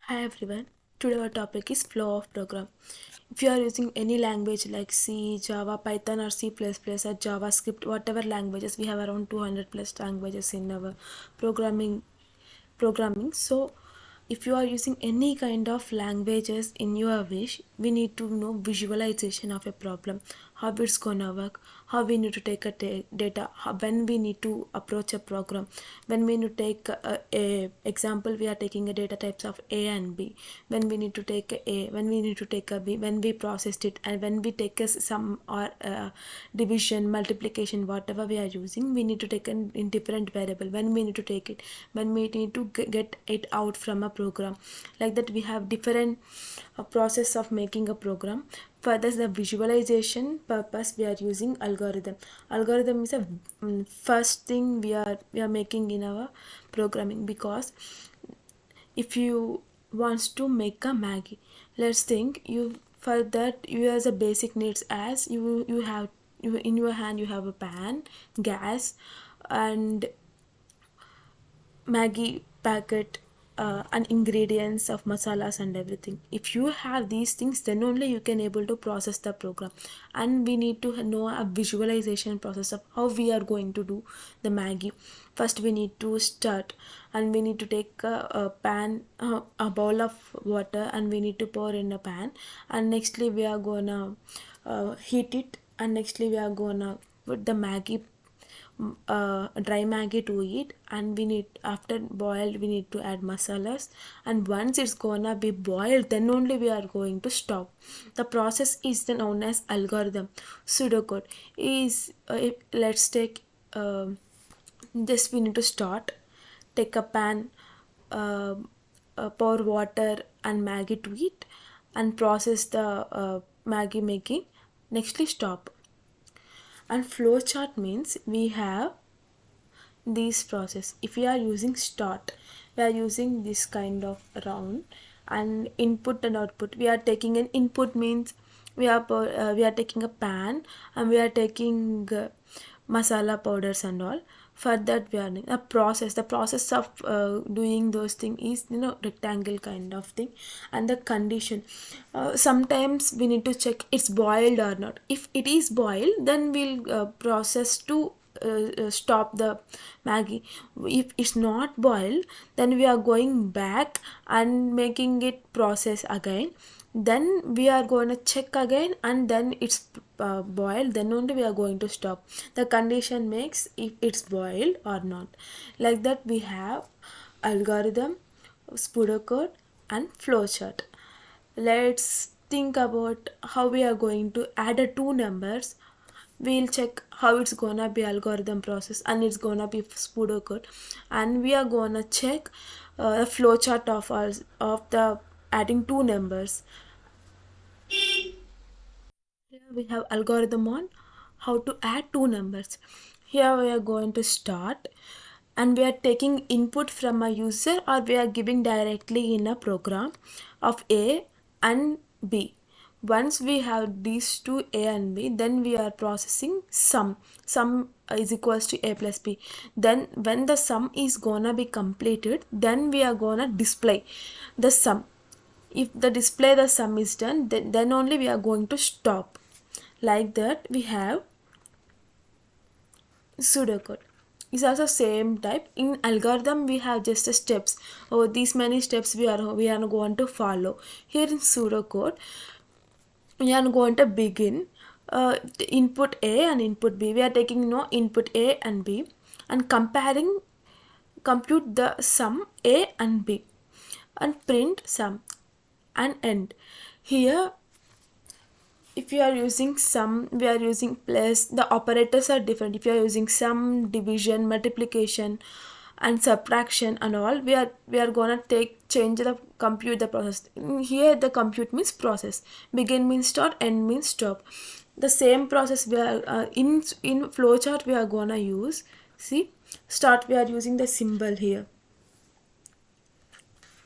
Hi everyone. Today our topic is flow of program. If you are using any language like C, Java, Python or C++ or JavaScript, whatever languages, we have around 200 plus languages in our programming. So if you are using any kind of languages in your wish, we need to know visualization of a problem, how it's gonna work, how we need to take a data, when we need to approach a program, when we need to take a example, we are taking a data types of A and B, when we need to take a, when we need to take a B, when we processed it, and when we take a sum or division, multiplication, whatever we are using, we need to take in different variable, when we need to take it, when we need to get it out from a program. Like that we have different process of making a program. For this, the visualization purpose, we are using algorithm. Algorithm is a first thing we are making in our programming, because if you wants to make a Maggie, let's think, you for that you as a basic needs, as you have, you in your hand you have a pan, gas, and Maggie packet, and ingredients of masalas and everything. If you have these things, then only you can able to process the program. And we need to know a visualization process of how we are going to do the Maggie. First we need to start, and we need to take a pan, a bowl of water, and we need to pour in a pan, and nextly we are gonna heat it, and nextly we are gonna put the Maggie, dry Maggie to it, and we need, after boiled, we need to add masalas, and once it's gonna be boiled, then only we are going to stop. The process is then known as algorithm. Pseudocode is, let's take, this we need to start, take a pan, uh, pour water and Maggie to it, and process the Maggie making, nextly stop. And flowchart means we have this process. If we are using start, we are using this kind of round, and input and output, we are taking an input means we are taking a pan, and we are taking masala powders and all. For that we are doing a process. The process of doing those things is, rectangle kind of thing. And the condition, sometimes we need to check it's boiled or not. If it is boiled, then we'll process to stop the Maggie. If it's not boiled, then we are going back and making it process again. Then we are going to check again, and then it's boiled, then only we are going to stop. The condition makes if it's boiled or not. Like that we have algorithm, pseudocode, and flowchart. Let's think about how we are going to add a two numbers. We'll check how it's gonna be algorithm process, and it's gonna be pseudocode, and we are gonna check the flowchart of us of the adding two numbers. Here we have algorithm on how to add two numbers. Here we are going to start, and we are taking input from a user, or we are giving directly in a program of A and B. Once we have these two A and B, then we are processing sum. Sum is equals to A plus B. Then when the sum is gonna be completed, then we are gonna display the sum. If the display the sum is done, then only we are going to stop. Like that we have pseudocode. It's also same type. In algorithm we have just a steps. Oh, these many steps we are going to follow. Here in pseudocode we are going to begin the input A and input B. We are taking no input A and B, and comparing, compute the sum A and B, and print sum and end. Here if you are using sum, we are using plus. The operators are different. If you are using sum, division, multiplication, and subtraction and all, we are gonna change the compute the process. Here the compute means process. Begin means start, end means stop. The same process we are in flowchart we are gonna use. See, start, we are using the symbol here.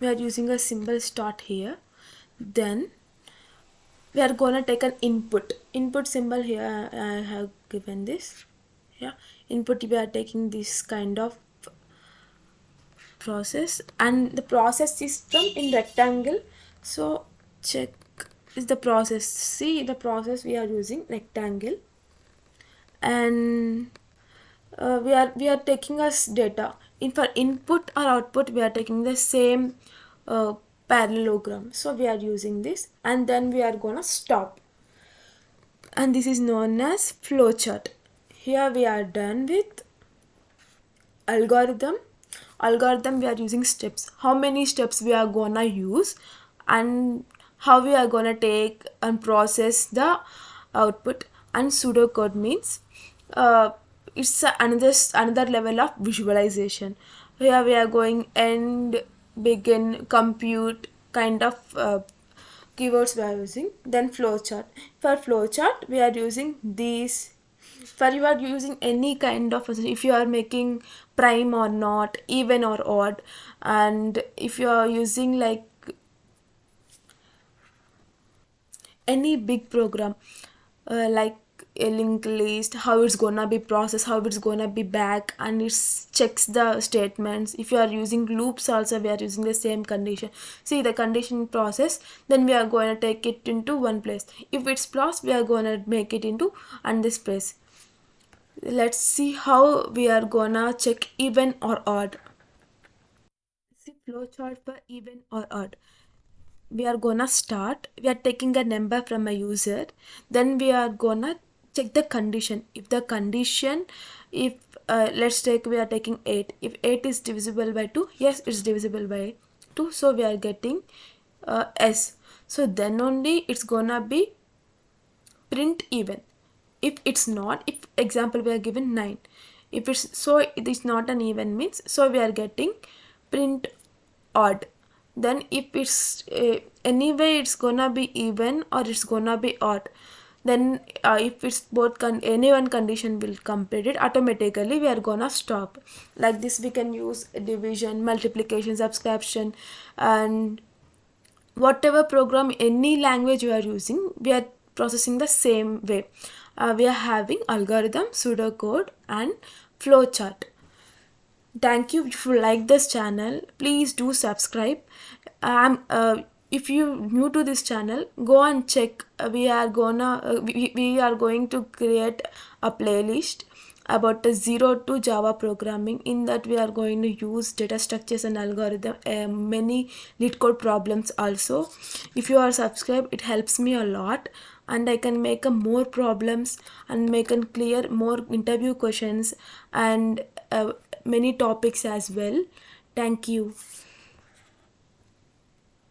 We are using a symbol start here. Then we are gonna take an input symbol here. I have given this. Yeah, input, we are taking this kind of process, and the process system in rectangle. So check is the process. See the process we are using rectangle, and we are taking as data in for input or output. We are taking the same uh, parallelogram, so we are using this, and then we are gonna stop, and this is known as flowchart. Here we are done with algorithm. Algorithm, we are using steps, how many steps we are gonna use, and how we are gonna take and process the output. And pseudocode means it's another level of visualization. Here we are going end, begin, compute kind of keywords we are using. Then flowchart, for flowchart we are using these. For you are using any kind of, if you are making prime or not, even or odd, and if you are using like any big program, like a linked list, how it's gonna be processed, how it's gonna be back, and it checks the statements. If you are using loops also, we are using the same condition. See the condition process, then we are going to take it into one place. If it's plus, we are going to make it into and this place. Let's see how we are gonna check even or odd. See flowchart for even or odd. We are gonna start, we are taking a number from a user, then we are gonna check the condition. If the condition, if let's take, we are taking 8, if 8 is divisible by 2, yes, it's divisible by 2, so we are getting s. So then only it's gonna be print even. If it's not, if example we are given 9, if it's, so it is not an even means, so we are getting print odd. Then if it's anyway it's gonna be even or it's gonna be odd, then if it's both any one condition will complete it automatically, we are gonna stop. Like this we can use division, multiplication, subtraction, and whatever program, any language you are using, we are processing the same way. We are having algorithm, pseudocode, and flowchart. Thank you. If you like this channel, please do subscribe. If you new to this channel, go and check. We are going to create a playlist about the 0 to Java programming. In that we are going to use data structures and algorithm, many lead code problems also. If you are subscribed, it helps me a lot, and I can make a more problems and make and clear more interview questions and many topics as well. Thank you.